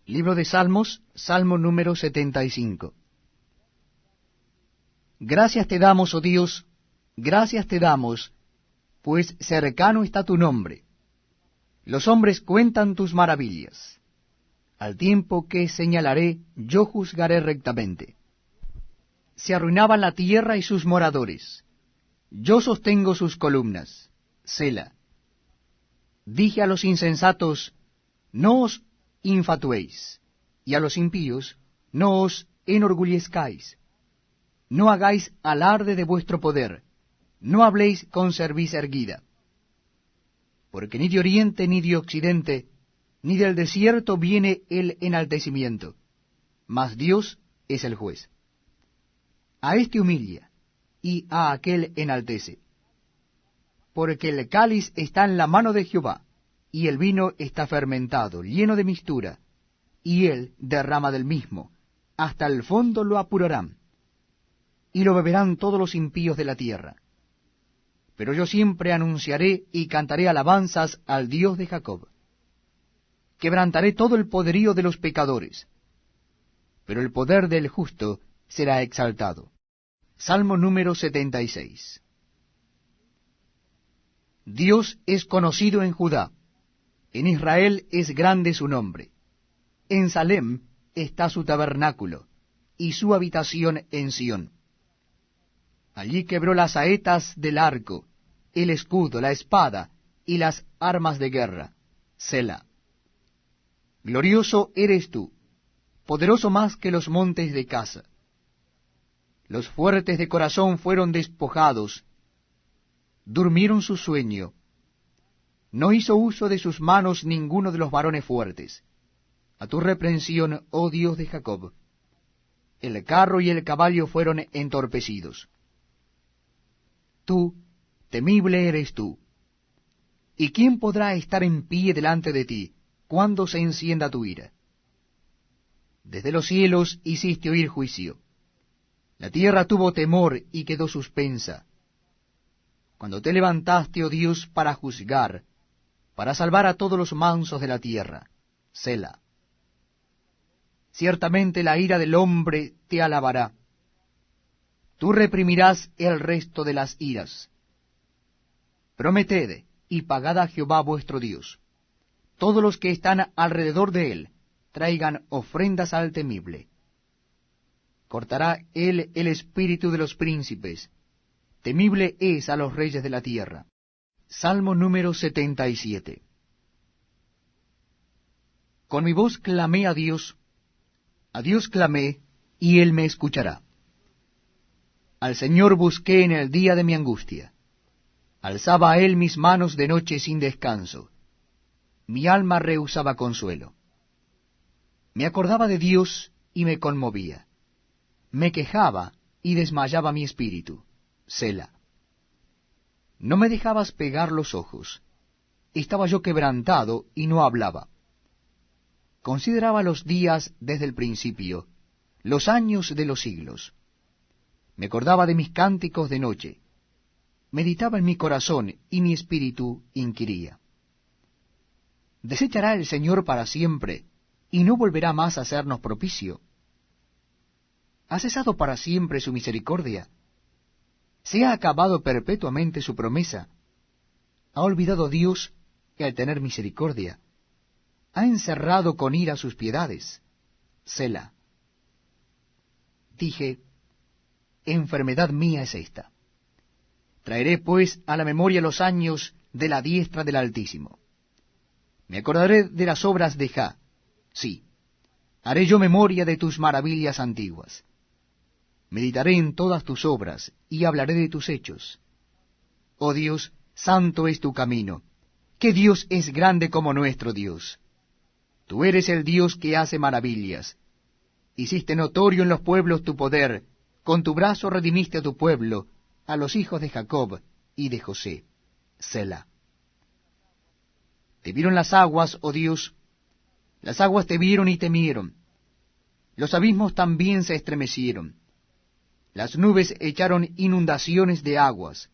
Libro de Salmos, Salmo número 75. Gracias te damos, oh Dios, gracias te damos, pues cercano está tu nombre. Los hombres cuentan tus maravillas. Al tiempo que señalaré, yo juzgaré rectamente. Se arruinaban la tierra y sus moradores. Yo sostengo sus columnas. Sela. Dije a los insensatos, no os infatuéis, y a los impíos, no os enorgullezcáis. No hagáis alarde de vuestro poder, no habléis con cerviz erguida. Porque ni de oriente ni de occidente, ni del desierto viene el enaltecimiento, mas Dios es el juez. A éste humilla, y a aquel enaltece. Porque el cáliz está en la mano de Jehová, y el vino está fermentado, lleno de mistura, y él derrama del mismo, hasta el fondo lo apurarán, y lo beberán todos los impíos de la tierra. Pero yo siempre anunciaré y cantaré alabanzas al Dios de Jacob. Quebrantaré todo el poderío de los pecadores, pero el poder del justo será exaltado. Salmo número 76. Dios es conocido en Judá, en Israel es grande su nombre. En Salem está su tabernáculo, y su habitación en Sión. Allí quebró las saetas del arco, el escudo, la espada y las armas de guerra. Sela. Glorioso eres tú, poderoso más que los montes de Casa. Los fuertes de corazón fueron despojados, durmieron su sueño. No hizo uso de sus manos ninguno de los varones fuertes. A tu reprensión, oh Dios de Jacob, el carro y el caballo fueron entorpecidos. Tú, temible eres tú. ¿Y quién podrá estar en pie delante de ti cuando se encienda tu ira? Desde los cielos hiciste oír juicio. La tierra tuvo temor y quedó suspensa. Cuando te levantaste, oh Dios, para juzgar, para salvar a todos los mansos de la tierra. Sela. Ciertamente la ira del hombre te alabará. Tú reprimirás el resto de las iras. Prometed y pagad a Jehová vuestro Dios. Todos los que están alrededor de él traigan ofrendas al temible. Cortará él el espíritu de los príncipes. Temible es a los reyes de la tierra. Salmo número 77. Con mi voz clamé a Dios clamé, y él me escuchará. Al Señor busqué en el día de mi angustia. Alzaba a él mis manos de noche sin descanso. Mi alma rehusaba consuelo. Me acordaba de Dios y me conmovía. Me quejaba y desmayaba mi espíritu. Sela. No me dejabas pegar los ojos. Estaba yo quebrantado y no hablaba. Consideraba los días desde el principio, los años de los siglos. Me acordaba de mis cánticos de noche. Meditaba en mi corazón y mi espíritu inquiría. ¿Desechará el Señor para siempre y no volverá más a hacernos propicio? ¿Ha cesado para siempre su misericordia? ¿Se ha acabado perpetuamente su promesa? ¿Ha olvidado Dios que al tener misericordia ha encerrado con ira sus piedades? Sela. Dije, enfermedad mía es esta. Traeré pues a la memoria los años de la diestra del Altísimo. Me acordaré de las obras de Jah. Sí, haré yo memoria de tus maravillas antiguas. Meditaré en todas tus obras y hablaré de tus hechos. Oh Dios, santo es tu camino. ¿Qué Dios es grande como nuestro Dios? Tú eres el Dios que hace maravillas. Hiciste notorio en los pueblos tu poder. Con tu brazo redimiste a tu pueblo, a los hijos de Jacob y de José. Sela. Te vieron las aguas, oh Dios. Las aguas te vieron y temieron. Los abismos también se estremecieron. Las nubes echaron inundaciones de aguas,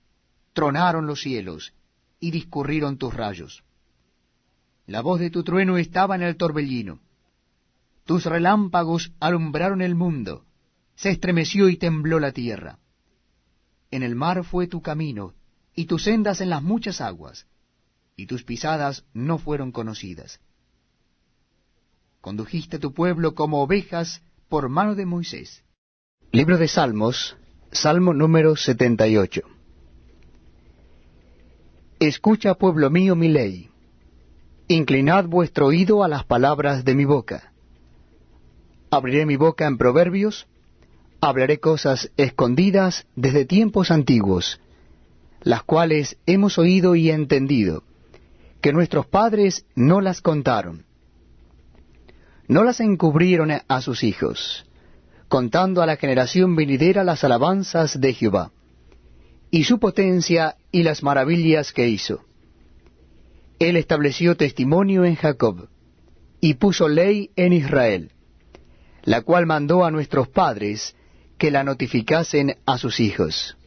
tronaron los cielos, y discurrieron tus rayos. La voz de tu trueno estaba en el torbellino. tus relámpagos alumbraron el mundo, se estremeció y tembló la tierra. En el mar fue tu camino, y tus sendas en las muchas aguas, y tus pisadas no fueron conocidas. Condujiste tu pueblo como ovejas por mano de Moisés. Libro de Salmos, Salmo número 78. Escucha, pueblo mío, mi ley. Inclinad vuestro oído a las palabras de mi boca. Abriré mi boca en proverbios, hablaré cosas escondidas desde tiempos antiguos, las cuales hemos oído y entendido, que nuestros padres no las contaron. No las encubrieron a sus hijos, contando a la generación venidera las alabanzas de Jehová, y su potencia y las maravillas que hizo. Él estableció testimonio en Jacob, y puso ley en Israel, la cual mandó a nuestros padres que la notificasen a sus hijos,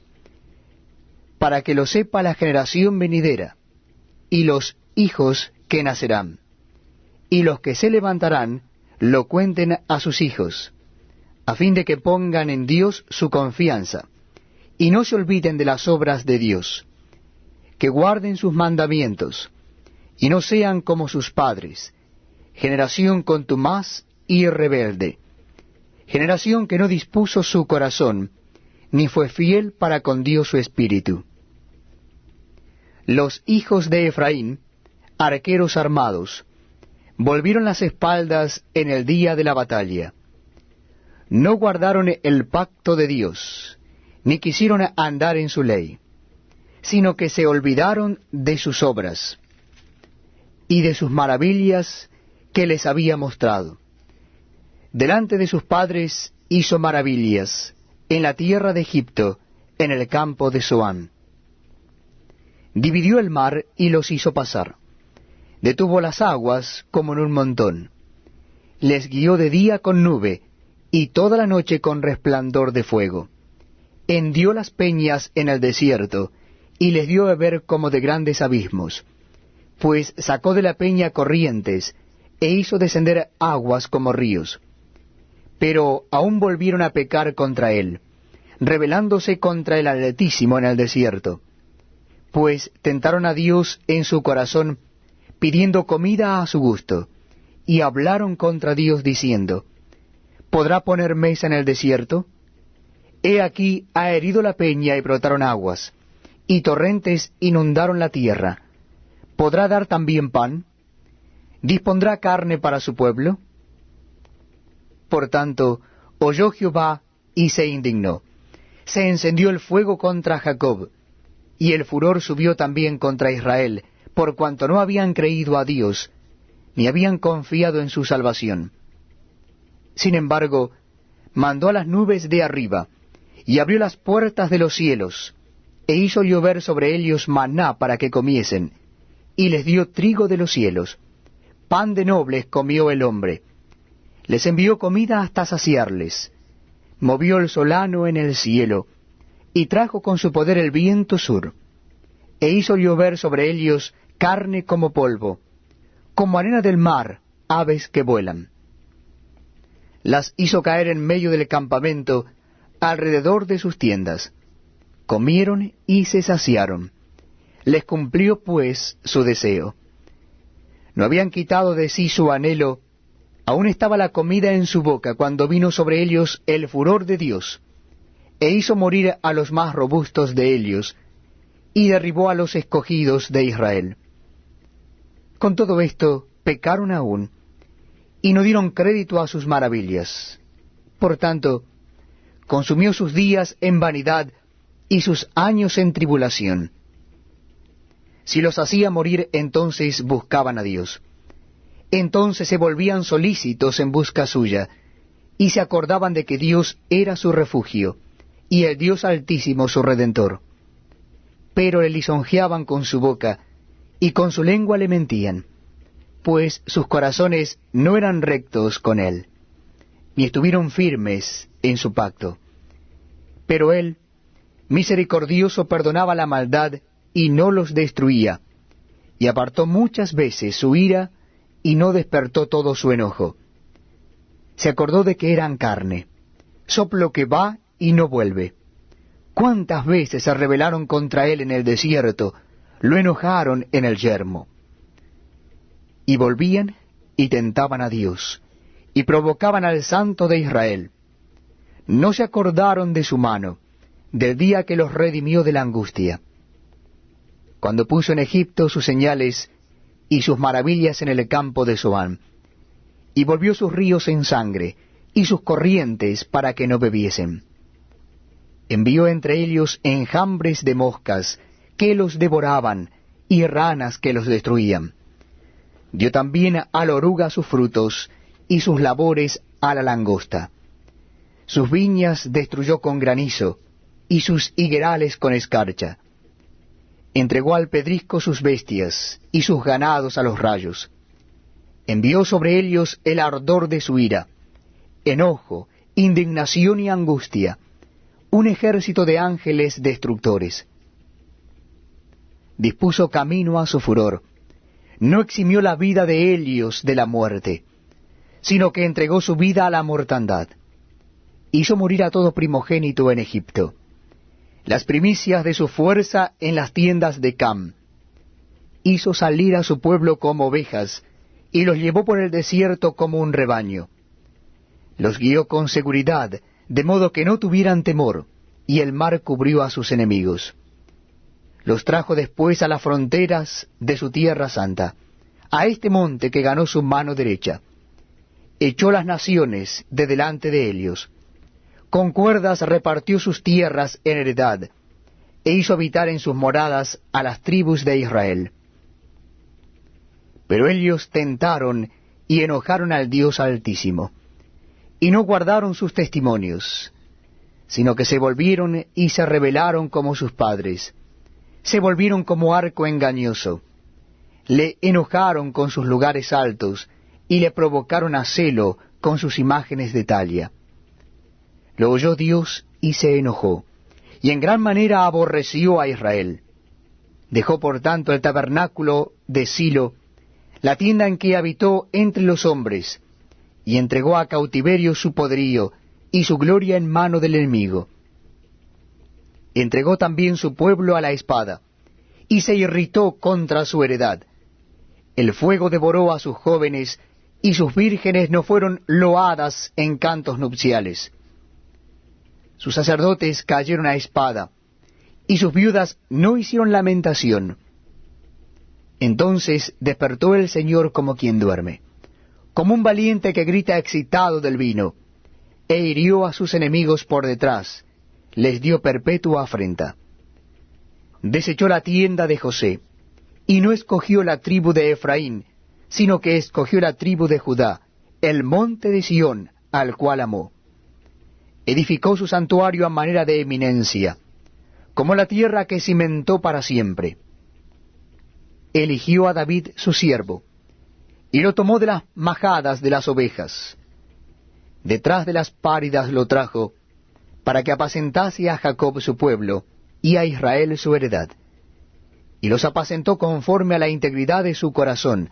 para que lo sepa la generación venidera, y los hijos que nacerán, y los que se levantarán lo cuenten a sus hijos, a fin de que pongan en Dios su confianza, y no se olviden de las obras de Dios, que guarden sus mandamientos, y no sean como sus padres, generación contumaz y rebelde, generación que no dispuso su corazón, ni fue fiel para con Dios su espíritu. Los hijos de Efraín, arqueros armados, volvieron las espaldas en el día de la batalla. No guardaron el pacto de Dios, ni quisieron andar en su ley, sino que se olvidaron de sus obras y de sus maravillas que les había mostrado. Delante de sus padres hizo maravillas, en la tierra de Egipto, en el campo de Zoán. Dividió el mar y los hizo pasar. Detuvo las aguas como en un montón. Les guió de día con nube, y toda la noche con resplandor de fuego. Hendió las peñas en el desierto, y les dio beber como de grandes abismos. Pues sacó de la peña corrientes, e hizo descender aguas como ríos. Pero aún volvieron a pecar contra él, rebelándose contra el Altísimo en el desierto. Pues tentaron a Dios en su corazón, pidiendo comida a su gusto, y hablaron contra Dios diciendo, ¿podrá poner mesa en el desierto? He aquí ha herido la peña y brotaron aguas, y torrentes inundaron la tierra. ¿Podrá dar también pan? ¿Dispondrá carne para su pueblo? Por tanto, oyó Jehová y se indignó. Se encendió el fuego contra Jacob, y el furor subió también contra Israel, por cuanto no habían creído a Dios, ni habían confiado en su salvación. Sin embargo, mandó a las nubes de arriba, y abrió las puertas de los cielos, e hizo llover sobre ellos maná para que comiesen, y les dio trigo de los cielos. Pan de nobles comió el hombre. Les envió comida hasta saciarles. Movió el solano en el cielo, y trajo con su poder el viento sur, e hizo llover sobre ellos carne como polvo, como arena del mar, aves que vuelan. Las hizo caer en medio del campamento, alrededor de sus tiendas. Comieron y se saciaron. Les cumplió pues su deseo. No habían quitado de sí su anhelo, aún estaba la comida en su boca cuando vino sobre ellos el furor de Dios, e hizo morir a los más robustos de ellos, y derribó a los escogidos de Israel. Con todo esto pecaron aún, y no dieron crédito a sus maravillas. Por tanto, consumió sus días en vanidad y sus años en tribulación. Si los hacía morir, entonces buscaban a Dios. Entonces se volvían solícitos en busca suya, y se acordaban de que Dios era su refugio, y el Dios Altísimo su Redentor. Pero le lisonjeaban con su boca, y con su lengua le mentían, pues sus corazones no eran rectos con él, ni estuvieron firmes en su pacto. Pero él, misericordioso, perdonaba la maldad, y no los destruía, y apartó muchas veces su ira, y no despertó todo su enojo. se acordó de que eran carne, soplo que va y no vuelve. ¿Cuántas veces se rebelaron contra él en el desierto, lo enojaron en el yermo? Y volvían y tentaban a Dios, y provocaban al Santo de Israel. No se acordaron de su mano, del día que los redimió de la angustia, cuando puso en Egipto sus señales y sus maravillas en el campo de Zoán, y volvió sus ríos en sangre, y sus corrientes para que no bebiesen. Envió entre ellos enjambres de moscas, que los devoraban, y ranas que los destruían. Dio también a la oruga sus frutos, y sus labores a la langosta. Sus viñas destruyó con granizo, y sus higuerales con escarcha. Entregó al pedrisco sus bestias, y sus ganados a los rayos. Envió sobre ellos el ardor de su ira, enojo, indignación y angustia, un ejército de ángeles destructores. Dispuso camino a su furor, no eximió la vida de ellos de la muerte, sino que entregó su vida a la mortandad. Hizo morir a todo primogénito en Egipto, las primicias de su fuerza en las tiendas de Cam. Hizo salir a su pueblo como ovejas, y los llevó por el desierto como un rebaño. Los guió con seguridad, de modo que no tuvieran temor, y el mar cubrió a sus enemigos. Los trajo después a las fronteras de su tierra santa, a este monte que ganó su mano derecha. Echó las naciones de delante de ellos. Con cuerdas repartió sus tierras en heredad, e hizo habitar en sus moradas a las tribus de Israel. Pero ellos tentaron y enojaron al Dios Altísimo, y no guardaron sus testimonios, sino que se volvieron y se rebelaron como sus padres, se volvieron como arco engañoso, le enojaron con sus lugares altos, y le provocaron a celo con sus imágenes de talla. Lo oyó Dios y se enojó, y en gran manera aborreció a Israel. Dejó por tanto el tabernáculo de Silo, la tienda en que habitó entre los hombres, y entregó a cautiverio su poderío y su gloria en mano del enemigo. Entregó también su pueblo a la espada, y se irritó contra su heredad. El fuego devoró a sus jóvenes, y sus vírgenes no fueron loadas en cantos nupciales. Sus sacerdotes cayeron a espada, y sus viudas no hicieron lamentación. Entonces despertó el Señor como quien duerme, como un valiente que grita excitado del vino, e hirió a sus enemigos por detrás, les dio perpetua afrenta. Desechó la tienda de José, y no escogió la tribu de Efraín, sino que escogió la tribu de Judá, el monte de Sión, al cual amó. Edificó su santuario a manera de eminencia, como la tierra que cimentó para siempre. Eligió a David su siervo, y lo tomó de las majadas de las ovejas. Detrás de las páridas lo trajo, para que apacentase a Jacob su pueblo, y a Israel su heredad. Y los apacentó conforme a la integridad de su corazón,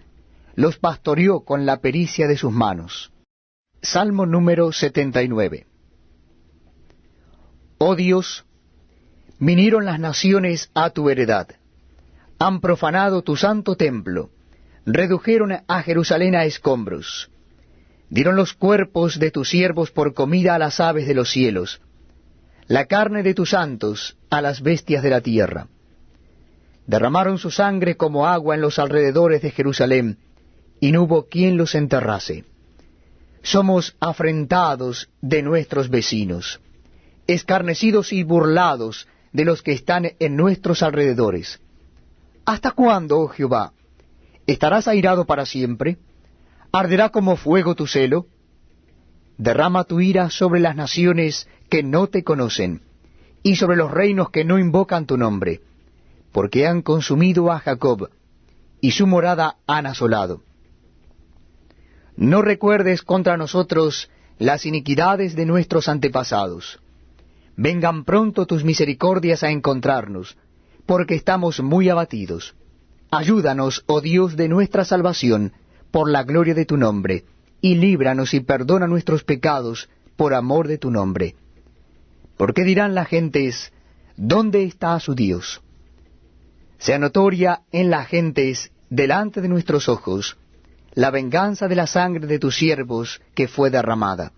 los pastoreó con la pericia de sus manos. Salmo número 79. Oh Dios, vinieron las naciones a tu heredad, han profanado tu santo templo, redujeron a Jerusalén a escombros, dieron los cuerpos de tus siervos por comida a las aves de los cielos, la carne de tus santos a las bestias de la tierra. Derramaron su sangre como agua en los alrededores de Jerusalén, y no hubo quien los enterrase. Somos afrentados de nuestros vecinos, escarnecidos y burlados de los que están en nuestros alrededores. ¿Hasta cuándo, oh Jehová? ¿Estarás airado para siempre? ¿Arderá como fuego tu celo? Derrama tu ira sobre las naciones que no te conocen, y sobre los reinos que no invocan tu nombre, porque han consumido a Jacob, y su morada han asolado. No recuerdes contra nosotros las iniquidades de nuestros antepasados. Vengan pronto tus misericordias a encontrarnos, porque estamos muy abatidos. Ayúdanos, oh Dios de nuestra salvación, por la gloria de tu nombre, y líbranos y perdona nuestros pecados por amor de tu nombre. Porque dirán las gentes, ¿dónde está su Dios? Sea notoria en las gentes, delante de nuestros ojos, la venganza de la sangre de tus siervos que fue derramada.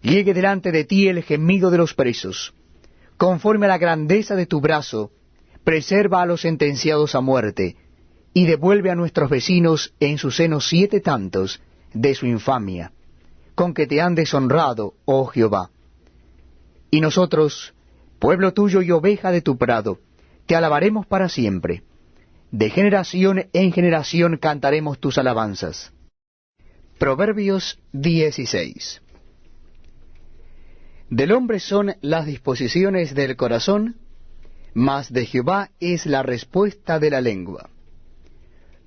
Llegue delante de ti el gemido de los presos. Conforme a la grandeza de tu brazo, preserva a los sentenciados a muerte, y devuelve a nuestros vecinos en su seno 7 tantos de su infamia, con que te han deshonrado, oh Jehová. Y nosotros, pueblo tuyo y oveja de tu prado, te alabaremos para siempre. De generación en generación cantaremos tus alabanzas. Proverbios 16. Del hombre son las disposiciones del corazón, mas de Jehová es la respuesta de la lengua.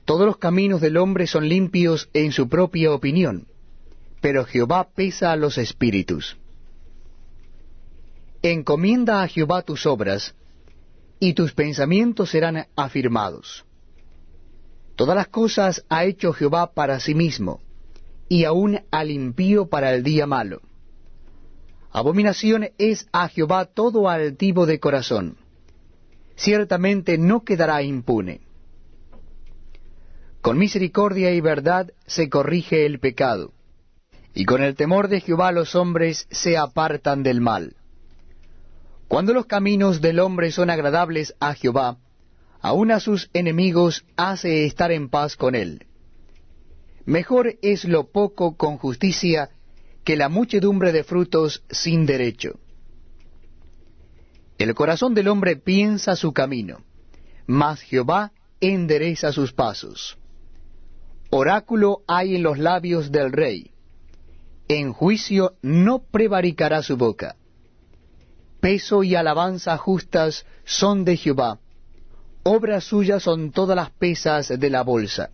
Todos los caminos del hombre son limpios en su propia opinión, pero Jehová pesa a los espíritus. Encomienda a Jehová tus obras, y tus pensamientos serán afirmados. Todas las cosas ha hecho Jehová para sí mismo, y aun al impío para el día malo. Abominación es a Jehová todo altivo de corazón. Ciertamente no quedará impune. Con misericordia y verdad se corrige el pecado, y con el temor de Jehová los hombres se apartan del mal. Cuando los caminos del hombre son agradables a Jehová, aun a sus enemigos hace estar en paz con él. Mejor es lo poco con justicia que la muchedumbre de frutos sin derecho. El corazón del hombre piensa su camino, mas Jehová endereza sus pasos. Oráculo hay en los labios del rey. En juicio no prevaricará su boca. Peso y alabanza justas son de Jehová. Obras suyas son todas las pesas de la bolsa.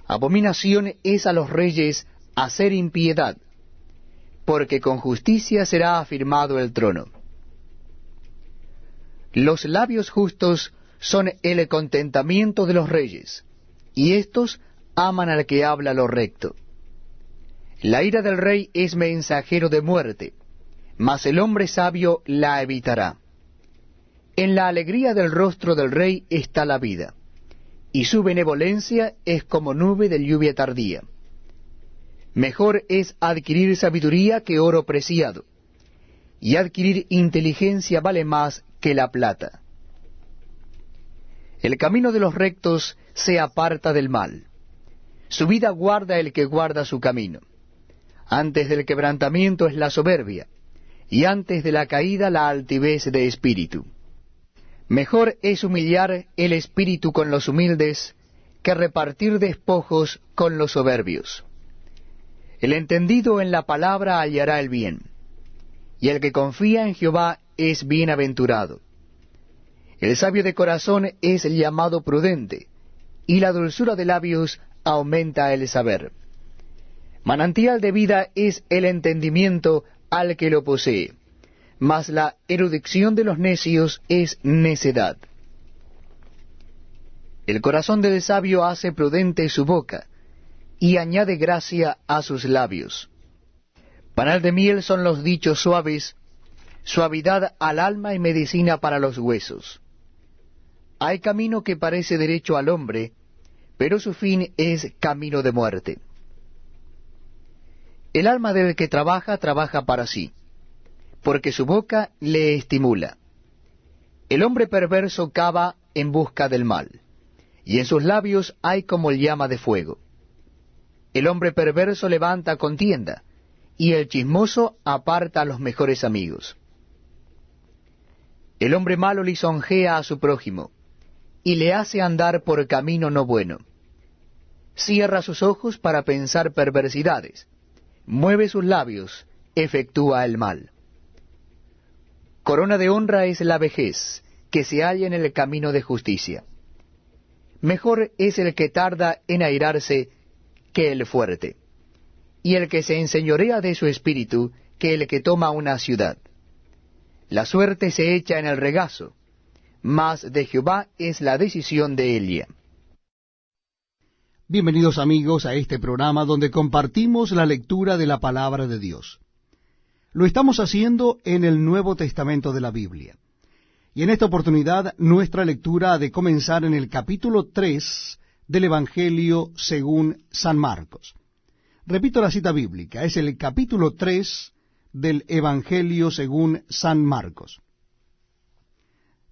Abominación es a los reyes hacer impiedad, porque con justicia será afirmado el trono. Los labios justos son el contentamiento de los reyes, y éstos aman al que habla lo recto. La ira del rey es mensajero de muerte, mas el hombre sabio la evitará. En la alegría del rostro del rey está la vida, y su benevolencia es como nube de lluvia tardía. Mejor es adquirir sabiduría que oro preciado, y adquirir inteligencia vale más que la plata. El camino de los rectos se aparta del mal. Su vida guarda el que guarda su camino. Antes del quebrantamiento es la soberbia, y antes de la caída la altivez de espíritu. Mejor es humillar el espíritu con los humildes, que repartir despojos con los soberbios. El entendido en la palabra hallará el bien, y el que confía en Jehová es bienaventurado. El sabio de corazón es llamado prudente, y la dulzura de labios aumenta el saber. Manantial de vida es el entendimiento al que lo posee, mas la erudición de los necios es necedad. El corazón del sabio hace prudente su boca, y añade gracia a sus labios. Panal de miel son los dichos suaves, suavidad al alma y medicina para los huesos. Hay camino que parece derecho al hombre, pero su fin es camino de muerte. El alma del que trabaja, trabaja para sí, porque su boca le estimula. El hombre perverso cava en busca del mal, y en sus labios hay como llama de fuego. El hombre perverso levanta contienda, y el chismoso aparta a los mejores amigos. El hombre malo lisonjea a su prójimo, y le hace andar por camino no bueno. Cierra sus ojos para pensar perversidades, mueve sus labios, efectúa el mal. Corona de honra es la vejez, que se halla en el camino de justicia. Mejor es el que tarda en airarse que el fuerte, y el que se enseñorea de su espíritu que el que toma una ciudad. La suerte se echa en el regazo, mas de Jehová es la decisión de ella. Bienvenidos amigos a este programa donde compartimos la lectura de la palabra de Dios. Lo estamos haciendo en el Nuevo Testamento de la Biblia. Y en esta oportunidad nuestra lectura ha de comenzar en el capítulo 3 del Evangelio según San Marcos. Repito la cita bíblica, es el capítulo 3 del Evangelio según San Marcos.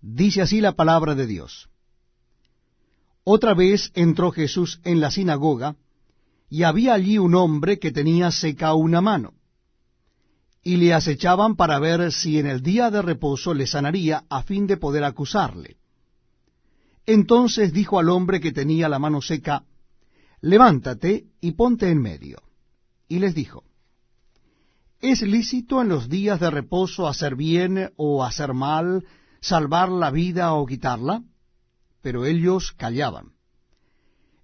Dice así la palabra de Dios. Otra vez entró Jesús en la sinagoga, y había allí un hombre que tenía seca una mano, y le acechaban para ver si en el día de reposo le sanaría, a fin de poder acusarle. Entonces dijo al hombre que tenía la mano seca, levántate y ponte en medio. Y les dijo, ¿es lícito en los días de reposo hacer bien o hacer mal, salvar la vida o quitarla? Pero ellos callaban.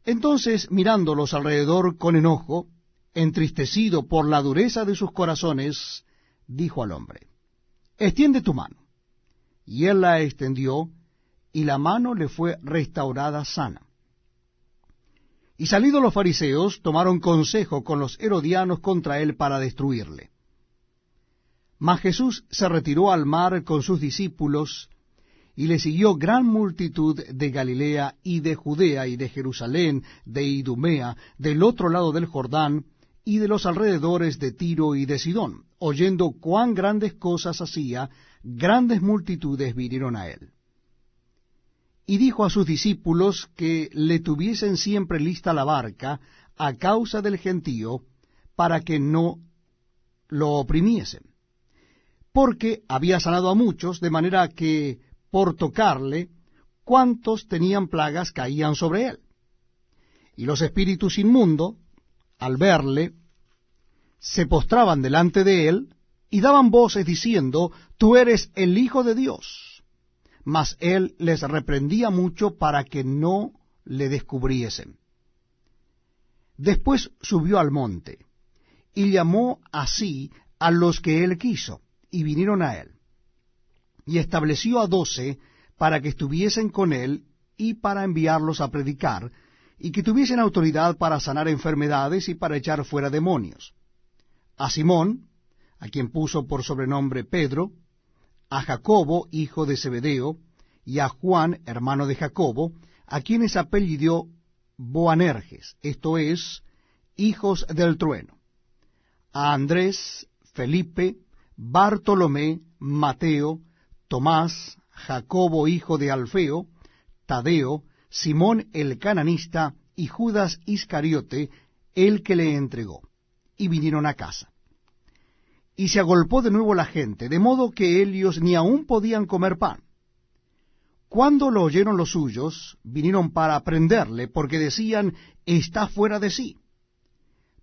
Entonces, mirándolos alrededor con enojo, entristecido por la dureza de sus corazones, dijo al hombre, extiende tu mano. Y él la extendió, y la mano le fue restaurada sana. Y salidos los fariseos, tomaron consejo con los herodianos contra él para destruirle. Mas Jesús se retiró al mar con sus discípulos, y le siguió gran multitud de Galilea y de Judea y de Jerusalén, de Idumea, del otro lado del Jordán, y de los alrededores de Tiro y de Sidón. Oyendo cuán grandes cosas hacía, grandes multitudes vinieron a él. Y dijo a sus discípulos que le tuviesen siempre lista la barca a causa del gentío, para que no lo oprimiesen. Porque había sanado a muchos, de manera que por tocarle, cuantos tenían plagas caían sobre él. Y los espíritus inmundos, al verle, se postraban delante de él, y daban voces diciendo, tú eres el Hijo de Dios. Mas él les reprendía mucho para que no le descubriesen. Después subió al monte, y llamó así a los que él quiso, y vinieron a él. Y estableció a 12 para que estuviesen con él y para enviarlos a predicar, y que tuviesen autoridad para sanar enfermedades y para echar fuera demonios. A Simón, a quien puso por sobrenombre Pedro, a Jacobo, hijo de Zebedeo, y a Juan, hermano de Jacobo, a quienes apellidó Boanerges, esto es, hijos del trueno, a Andrés, Felipe, Bartolomé, Mateo, Tomás, Jacobo hijo de Alfeo, Tadeo, Simón el cananista y Judas Iscariote, el que le entregó. Y vinieron a casa. Y se agolpó de nuevo la gente, de modo que ellos ni aun podían comer pan. Cuando lo oyeron los suyos, vinieron para prenderle, porque decían, está fuera de sí.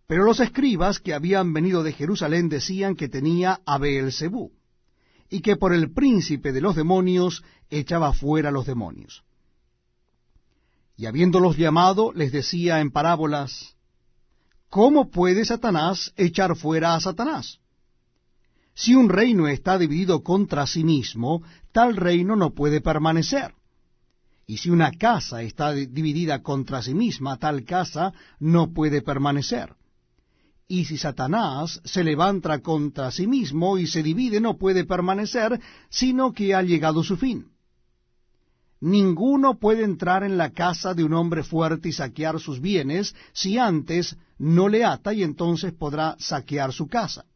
Pero los escribas que habían venido de Jerusalén decían que tenía a Beelzebú, y que por el príncipe de los demonios echaba fuera los demonios. Y habiéndolos llamado, les decía en parábolas, ¿cómo puede Satanás echar fuera a Satanás? Si un reino está dividido contra sí mismo, tal reino no puede permanecer. Y si una casa está dividida contra sí misma, tal casa no puede permanecer. Y si Satanás se levanta contra sí mismo y se divide, no puede permanecer, sino que ha llegado su fin. Ninguno puede entrar en la casa de un hombre fuerte y saquear sus bienes, si antes no le ata, y entonces podrá saquear su casa.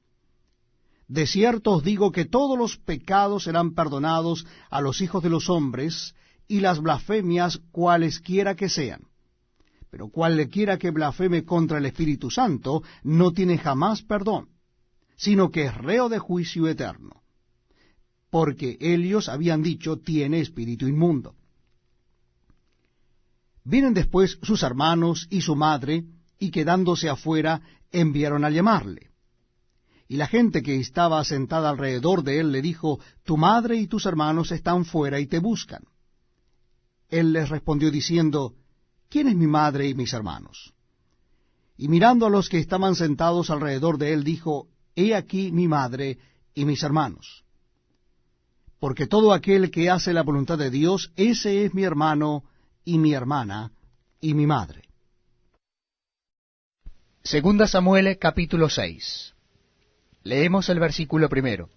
De cierto os digo que todos los pecados serán perdonados a los hijos de los hombres, y las blasfemias cualesquiera que sean. Pero cualquiera que blasfeme contra el Espíritu Santo no tiene jamás perdón, sino que es reo de juicio eterno, porque ellos habían dicho, tiene espíritu inmundo. Vienen después sus hermanos y su madre, y quedándose afuera, enviaron a llamarle. Y la gente que estaba sentada alrededor de él le dijo, tu madre y tus hermanos están fuera y te buscan. Él les respondió diciendo, ¿quién es mi madre y mis hermanos? Y mirando a los que estaban sentados alrededor de él, dijo, he aquí mi madre y mis hermanos. Porque todo aquel que hace la voluntad de Dios, ese es mi hermano y mi hermana y mi madre. Segunda Samuel capítulo 6. Leemos el versículo 1.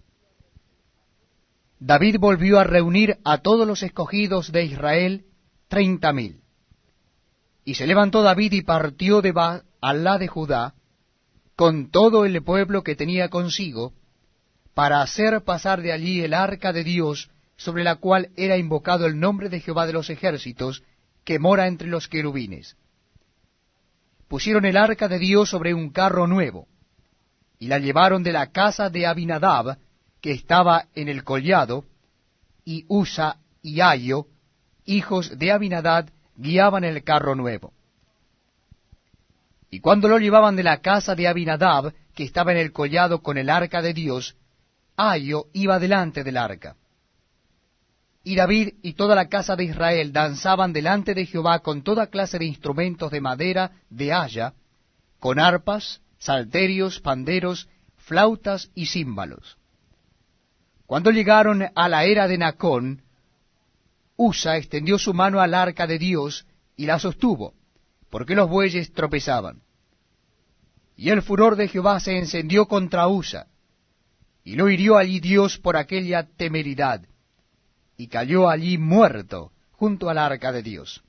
David volvió a reunir a todos los escogidos de Israel, 30,000. Y se levantó David y partió de Baalá de Judá, con todo el pueblo que tenía consigo, para hacer pasar de allí el arca de Dios, sobre la cual era invocado el nombre de Jehová de los ejércitos, que mora entre los querubines. Pusieron el arca de Dios sobre un carro nuevo, y la llevaron de la casa de Abinadab, que estaba en el collado, y Usa y Ahio, hijos de Abinadab, guiaban el carro nuevo. Y cuando lo llevaban de la casa de Abinadab, que estaba en el collado con el arca de Dios, Ahio iba delante del arca. Y David y toda la casa de Israel danzaban delante de Jehová con toda clase de instrumentos de madera de haya, con arpas, salterios, panderos, flautas y címbalos. Cuando llegaron a la era de Nacón, Usa extendió su mano al arca de Dios y la sostuvo, porque los bueyes tropezaban. Y el furor de Jehová se encendió contra Usa, y lo hirió allí Dios por aquella temeridad, y cayó allí muerto junto al arca de Dios.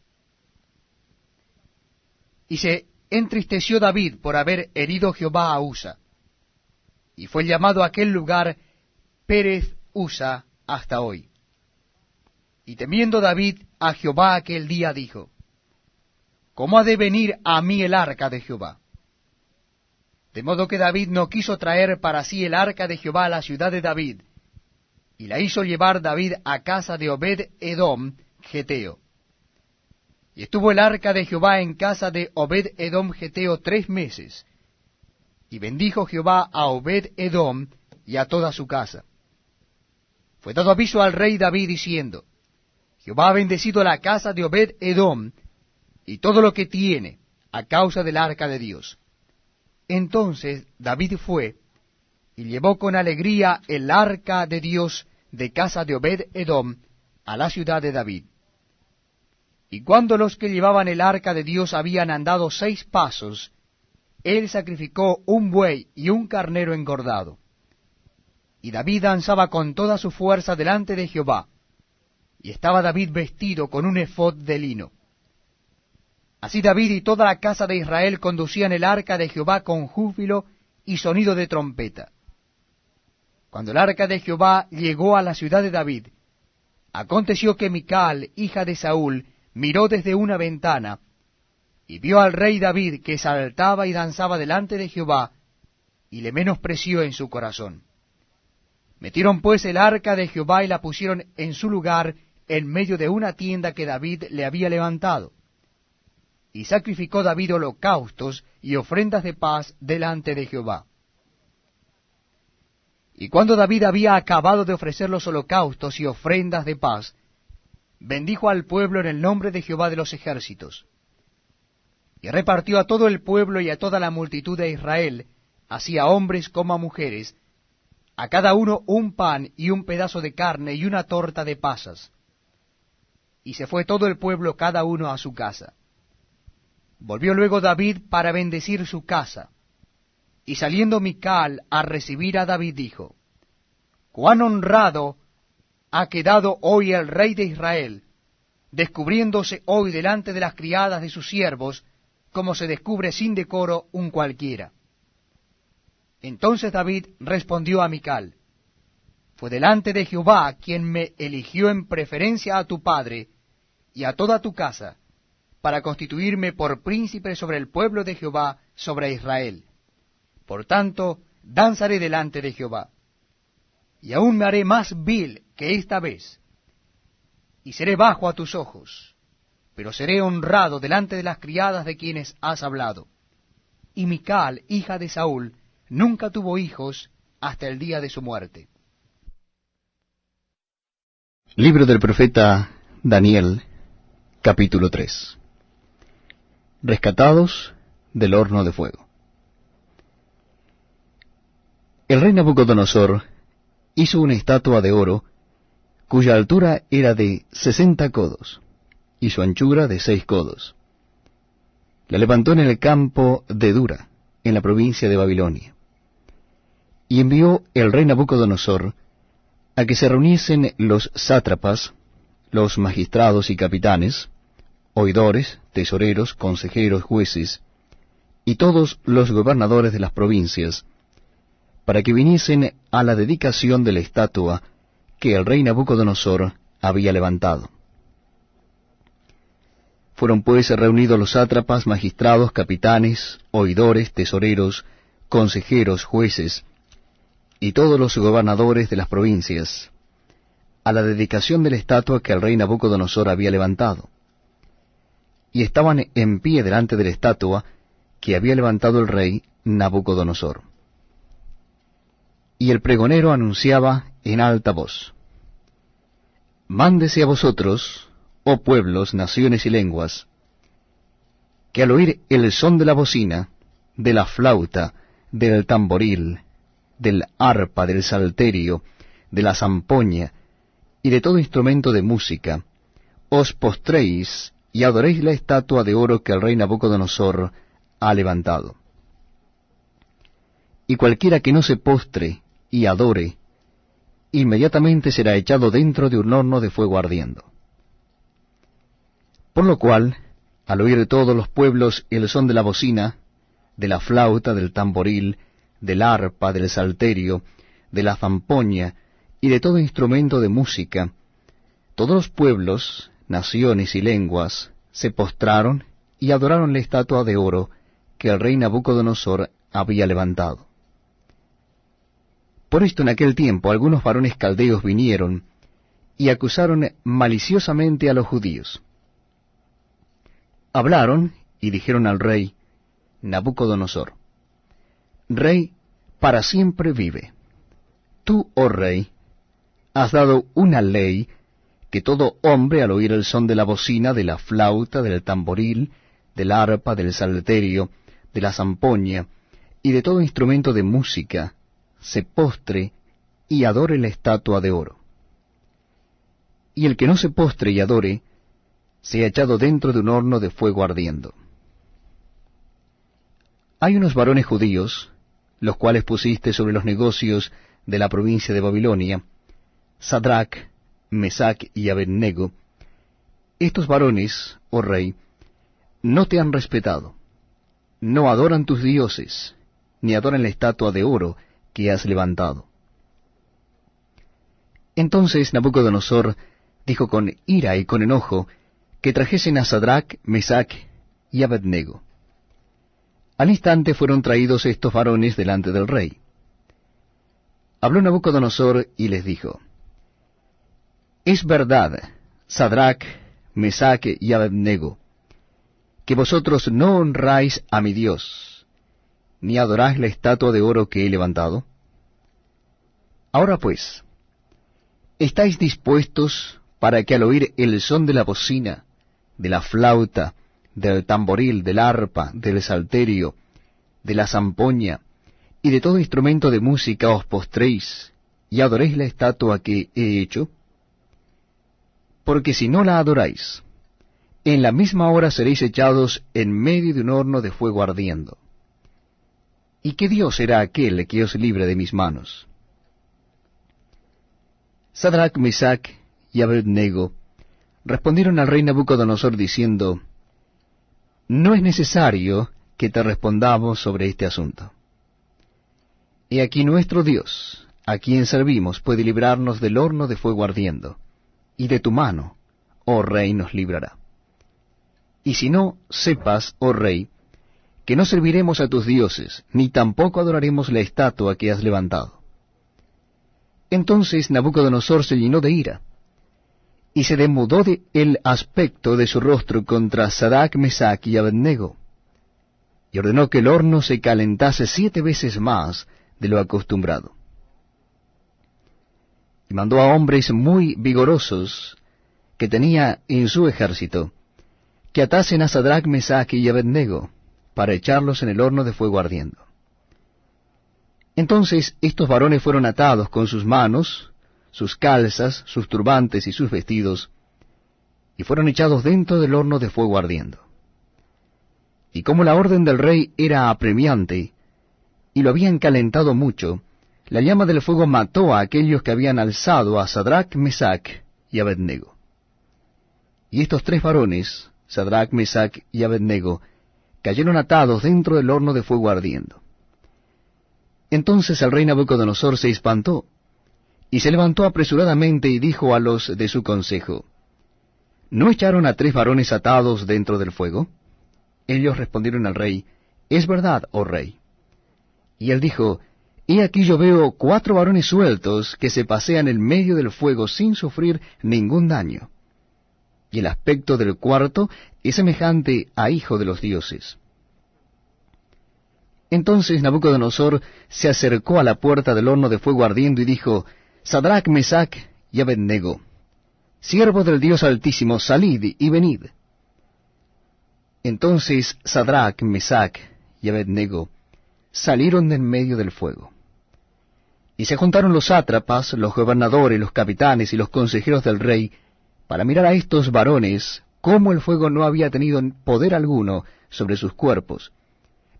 Y se entristeció David por haber herido Jehová a Usa, y fue llamado aquel lugar Pérez Usa hasta hoy. Y temiendo David a Jehová aquel día dijo: ¿Cómo ha de venir a mí el arca de Jehová? De modo que David no quiso traer para sí el arca de Jehová a la ciudad de David, y la hizo llevar David a casa de Obed-Edom, Geteo. Y estuvo el arca de Jehová en casa de Obed-Edom, Geteo, 3 meses. Y bendijo Jehová a Obed-Edom y a toda su casa. Fue dado aviso al rey David diciendo: Jehová ha bendecido la casa de Obed-Edom y todo lo que tiene, a causa del arca de Dios. Entonces David fue y llevó con alegría el arca de Dios de casa de Obed-Edom a la ciudad de David. Y cuando los que llevaban el arca de Dios habían andado 6 pasos, él sacrificó un buey y un carnero engordado. Y David danzaba con toda su fuerza delante de Jehová, y estaba David vestido con un efod de lino. Así David y toda la casa de Israel conducían el arca de Jehová con júbilo y sonido de trompeta. Cuando el arca de Jehová llegó a la ciudad de David, aconteció que Mical, hija de Saúl, miró desde una ventana, y vio al rey David que saltaba y danzaba delante de Jehová, y le menospreció en su corazón. Metieron pues el arca de Jehová y la pusieron en su lugar en medio de una tienda que David le había levantado. Y sacrificó David holocaustos y ofrendas de paz delante de Jehová. Y cuando David había acabado de ofrecer los holocaustos y ofrendas de paz, bendijo al pueblo en el nombre de Jehová de los ejércitos. Y repartió a todo el pueblo y a toda la multitud de Israel, así a hombres como a mujeres, a cada uno un pan y un pedazo de carne y una torta de pasas. Y se fue todo el pueblo cada uno a su casa. Volvió luego David para bendecir su casa. Y saliendo Mical a recibir a David dijo: «Cuán honrado ha quedado hoy el rey de Israel, descubriéndose hoy delante de las criadas de sus siervos, como se descubre sin decoro un cualquiera». Entonces David respondió a Mical: «Fue delante de Jehová quien me eligió en preferencia a tu padre y a toda tu casa, para constituirme por príncipe sobre el pueblo de Jehová, sobre Israel. Por tanto, danzaré delante de Jehová. Y aún me haré más vil que esta vez, y seré bajo a tus ojos, pero seré honrado delante de las criadas de quienes has hablado». Y Mical, hija de Saúl, nunca tuvo hijos hasta el día de su muerte. Libro del profeta Daniel, capítulo 3. Rescatados del horno de fuego. El rey Nabucodonosor hizo una estatua de oro, cuya altura era de 60 codos, y su anchura de 6 codos. La levantó en el campo de Dura, en la provincia de Babilonia. Y envió el rey Nabucodonosor a que se reuniesen los sátrapas, los magistrados y capitanes, oidores, tesoreros, consejeros, jueces, y todos los gobernadores de las provincias, para que viniesen a la dedicación de la estatua que el rey Nabucodonosor había levantado. Fueron pues reunidos los sátrapas, magistrados, capitanes, oidores, tesoreros, consejeros, jueces, y todos los gobernadores de las provincias, a la dedicación de la estatua que el rey Nabucodonosor había levantado. Y estaban en pie delante de la estatua que había levantado el rey Nabucodonosor. Y el pregonero anunciaba en alta voz: Mándese a vosotros, oh pueblos, naciones y lenguas, que al oír el son de la bocina, de la flauta, del tamboril, del arpa, del salterio, de la zampoña, y de todo instrumento de música, os postréis y adoréis la estatua de oro que el rey Nabucodonosor ha levantado. Y cualquiera que no se postre y adore, inmediatamente será echado dentro de un horno de fuego ardiendo. Por lo cual, al oír todos los pueblos el son de la bocina, de la flauta, del tamboril, del arpa, del salterio, de la zampoña, y de todo instrumento de música, todos los pueblos, naciones y lenguas se postraron y adoraron la estatua de oro que el rey Nabucodonosor había levantado. Por esto en aquel tiempo algunos varones caldeos vinieron y acusaron maliciosamente a los judíos. Hablaron y dijeron al rey Nabucodonosor: Rey, para siempre vive. Tú, oh rey, has dado una ley que todo hombre al oír el son de la bocina, de la flauta, del tamboril, del arpa, del salterio, de la zampoña y de todo instrumento de música, se postre y adore la estatua de oro. Y el que no se postre y adore, sea echado dentro de un horno de fuego ardiendo. Hay unos varones judíos, los cuales pusiste sobre los negocios de la provincia de Babilonia, Sadrach, Mesach y Abednego. Estos varones, oh rey, no te han respetado, no adoran tus dioses, ni adoran la estatua de oro que has levantado. Entonces Nabucodonosor dijo con ira y con enojo que trajesen a Sadrach, Mesach y Abednego. Al instante fueron traídos estos varones delante del rey. Habló Nabucodonosor y les dijo: Es verdad, Sadrach, Mesach y Abednego, que vosotros no honráis a mi Dios, ni adoráis la estatua de oro que he levantado. Ahora pues, ¿estáis dispuestos para que al oír el son de la bocina, de la flauta, del tamboril, del arpa, del salterio, de la zampoña, y de todo instrumento de música os postréis y adoréis la estatua que he hecho? Porque si no la adoráis, en la misma hora seréis echados en medio de un horno de fuego ardiendo. ¿Y qué Dios será aquel que os libre de mis manos? Sadrach, Mesach y Abednego respondieron al rey Nabucodonosor diciendo: No es necesario que te respondamos sobre este asunto. He aquí nuestro Dios, a quien servimos, puede librarnos del horno de fuego ardiendo, y de tu mano, oh rey, nos librará. Y si no, sepas, oh rey, que no serviremos a tus dioses, ni tampoco adoraremos la estatua que has levantado. Entonces Nabucodonosor se llenó de ira, y se demudó el aspecto de su rostro contra Sadrach, Mesach y Abednego, y ordenó que el horno se calentase 7 veces más de lo acostumbrado. Y mandó a hombres muy vigorosos que tenía en su ejército, que atasen a Sadrach, Mesach y Abednego, para echarlos en el horno de fuego ardiendo. Entonces estos varones fueron atados con sus manos, sus calzas, sus turbantes y sus vestidos, y fueron echados dentro del horno de fuego ardiendo. Y como la orden del rey era apremiante, y lo habían calentado mucho, la llama del fuego mató a aquellos que habían alzado a Sadrach, Mesach y Abednego. Y estos tres varones, Sadrach, Mesach y Abednego, cayeron atados dentro del horno de fuego ardiendo. Entonces el rey Nabucodonosor se espantó, y se levantó apresuradamente y dijo a los de su consejo, ¿no echaron a tres varones atados dentro del fuego? Ellos respondieron al rey, Es verdad, oh rey. Y él dijo, He aquí yo veo 4 varones sueltos que se pasean en medio del fuego sin sufrir ningún daño. Y el aspecto del cuarto es semejante a hijo de los dioses. Entonces Nabucodonosor se acercó a la puerta del horno de fuego ardiendo y dijo, Sadrach, Mesach y Abednego, siervos del Dios Altísimo, salid y venid. Entonces Sadrach, Mesach y Abednego salieron de en medio del fuego. Y se juntaron los sátrapas, los gobernadores, los capitanes y los consejeros del rey, para mirar a estos varones, cómo el fuego no había tenido poder alguno sobre sus cuerpos,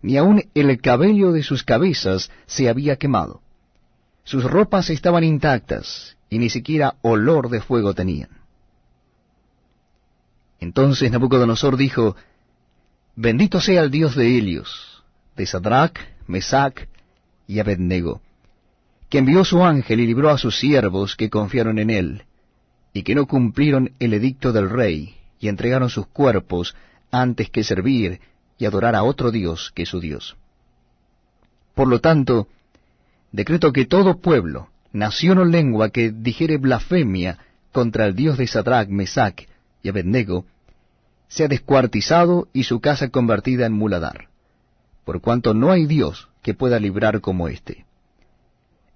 ni aun el cabello de sus cabezas se había quemado. Sus ropas estaban intactas, y ni siquiera olor de fuego tenían. Entonces Nabucodonosor dijo, Bendito sea el Dios de Helios, de Sadrach, Mesach y Abednego, que envió su ángel y libró a sus siervos que confiaron en él, y que no cumplieron el edicto del rey, y entregaron sus cuerpos antes que servir y adorar a otro Dios que su Dios. Por lo tanto, decreto que todo pueblo, nación o lengua que dijere blasfemia contra el Dios de Sadrach, Mesach y Abednego, sea descuartizado y su casa convertida en muladar, por cuanto no hay Dios que pueda librar como éste.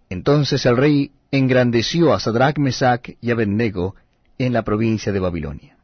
Entonces el rey engrandeció a Sadrach, Mesach y Abednego en la provincia de Babilonia.